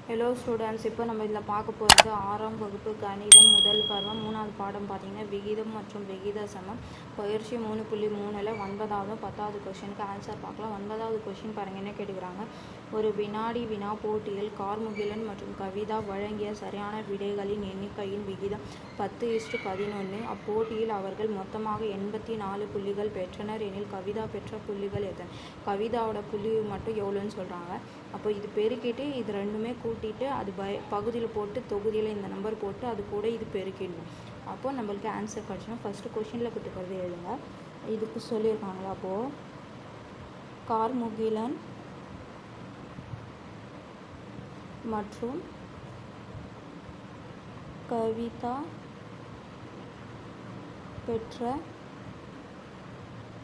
Hello students, இப்போ நம்ம இதில் பார்க்க போகிறது 6ஆம் வகுப்பு கணிதம் முதல் பருவம் 3வது பாடம் பார்த்தீங்கன்னா விகிதம் மற்றும் விகித சமம். பயிற்சி 3.3ல் 9வது 10வது கொஷினுக்கு ஆன்சர் பார்க்கலாம். 9வது கொஷின் பாருங்கள், என்ன கேட்டுக்கிறாங்க. ஒரு வினாடி வினா போட்டியில் கார்முகிலன் மற்றும் கவிதா வழங்கிய சரியான விடைகளின் எண்ணிக்கையின் விகிதம் 10:11. அப்போட்டியில் அவர்கள் மொத்தமாக 84 புள்ளிகள் பெற்றனர் எனில் கவிதா பெற்ற புள்ளிகள் எத்தனை? கவிதாவோட புள்ளி மட்டும் எவ்வளோன்னு சொல்கிறாங்க. அப்போ இது பெருக்கிட்டு இது ரெண்டுமே கூட்டிட்டு அது பகுதியில் போட்டு தொகுதியில் இந்த நம்பர் போட்டு அது கூட இது பெருக்கிடணும். அப்போது நம்மளுக்கு ஆன்சர் கிடச்சிடும். ஃபஸ்ட்டு கொஷினில் கொடுத்துக்கிறது எழுதுங்க. இதுக்கு சொல்லியிருக்காங்களா. அப்போது கார்முகிலன் மற்றும் கவிதா பெற்ற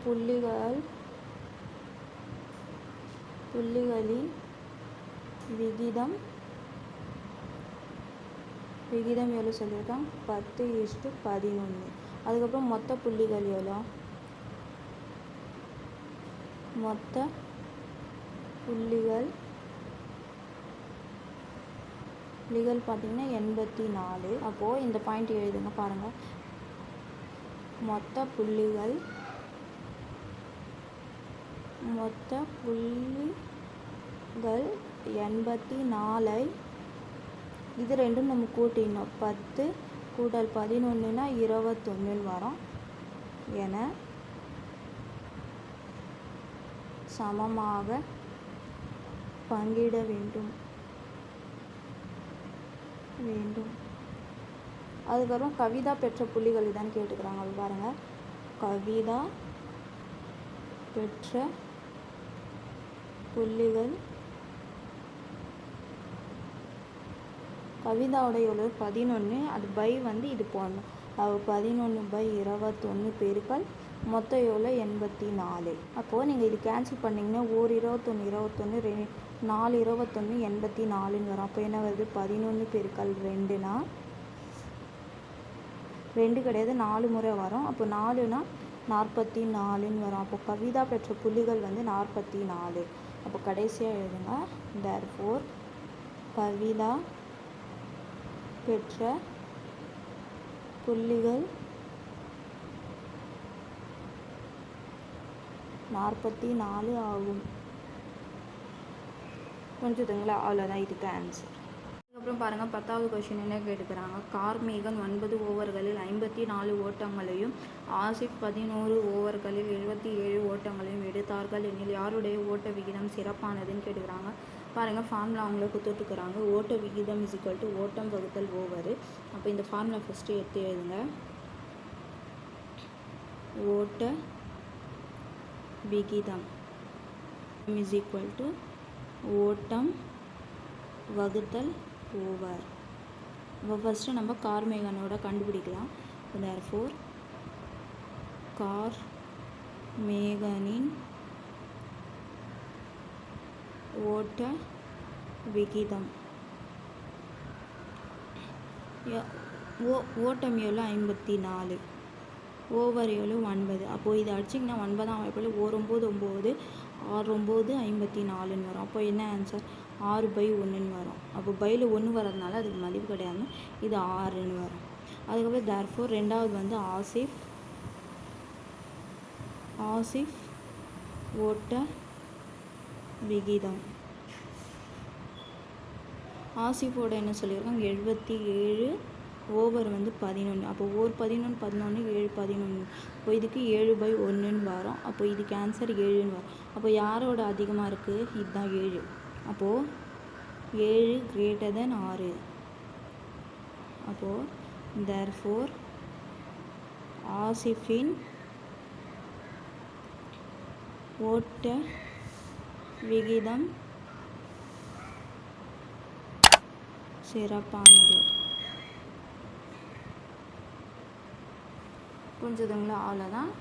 புள்ளிகளின் விகிதம் எவ்வளோ சொல்லியிருக்காங்க, 10:11. அதுக்கப்புறம் மொத்த புள்ளிகள் எவ்வளோ, மொத்த புள்ளிகள் பார்த்திங்கன்னா 84. அப்போது இந்த பாயிண்ட் எழுதுங்க பாருங்கள். மொத்த புள்ளிகள் 84. இது ரெண்டும் நம்ம கூட்டிடணும். 10 கூட்டல் 11னா 21 வரும். என சமமாக பங்கிட வேண்டும். அதுக்கப்புறம் கவிதா பெற்ற புள்ளிகள் இதான்னு கேட்டுக்கிறாங்க. அது பாருங்கள். கவிதா பெற்ற புள்ளிகள், கவிதாவோட எவ்வளோ 11, அது பை இது போடணும். அது 11/21 பெருக்கல் மொத்தம் எவ்வளோ 84. அப்போது நீங்கள் இது கேன்சல் பண்ணிங்கன்னா 1 21 21 4 21 84ன்னு வரும். அப்போ என்ன வருது, 11 பெருக்கல் 2னா 2 கிடையாது, 4 முறை வரும். அப்போ 4னா 44ன்னு வரும். அப்போ கவிதா பெற்ற புள்ளிகள் 44. அப்போ கடைசியாக எழுதுங்க. therefore கவிதா பெற்ற புள்ளிகள் 44 ஆகும். புரிஞ்சுதுங்களா? அவ்வளோதான் இதுக்கு ஆன்சர். அதுக்கப்புறம் பாருங்கள், 10வது கொஷின் என்ன கேட்டுக்கிறாங்க. கார்மேகன் 9 ஓவர்களில் 54 ஓட்டங்களையும் ஆசிஃப் 11 ஓவர்களில் 77 ஓட்டங்களையும் எடுத்தார்கள் எனில் யாருடைய ஓட்ட விகிதம் சிறப்பானதுன்னு கேட்டுக்கிறாங்க. பாருங்கள், ஃபார்முலா அவங்கள கொடுத்துட்டுருக்குறாங்க. ஓட்ட விகிதம் = ஓட்டம் வகுத்தல் ஓவர். அப்போ இந்த ஃபார்முலா ஃபஸ்ட்டு எடுத்து எழுதுங்க. ஓட்ட விகிதம் ஓட்டம் வகுத்தல் ஓவர். இப்போ ஃபஸ்ட்டு நம்ம கார்மேகனோட கண்டுபிடிக்கலாம். therefore கார்மேகனின் ஓட்ட விகிதம் ஓட்டம் எவ்வளோ 54, ஓவர் எவ்வளோ 9. அப்போது இதை அடிச்சிங்கன்னா 9ஆம் வாய்ப்பில் 9 9 6 9 54ன்னு வரும். அப்போ என்ன ஆன்சர், 6/1ன்னு வரும். அப்போ பையில் 1 வரதுனால அதுக்கு மதிப்பு கிடையாது, இது 6ன்னு வரும். அதுக்கப்புறம் therefore ரெண்டாவது ஆசிஃப் ஓட்ட விகிதம். ஆசிஃபோட என்ன சொல்லியிருக்காங்க, 77 ஓவர் 11. அப்போ ஓர் 11 11 7 11. இப்போ இதுக்கு 7/1ன்னு வரும். அப்போ இதுக்கு ஆன்சர் 7ன்னு வரும். அப்போ யாரோட அதிகமாக இருக்குது, இதுதான் 7. அப்போது 7 > 6. அப்போது therefore ஆசிஃபின் ஓட்ட விகிதம் சிறப்பானது. புரிஞ்சுதுங்களா? அவ்வளோதான்.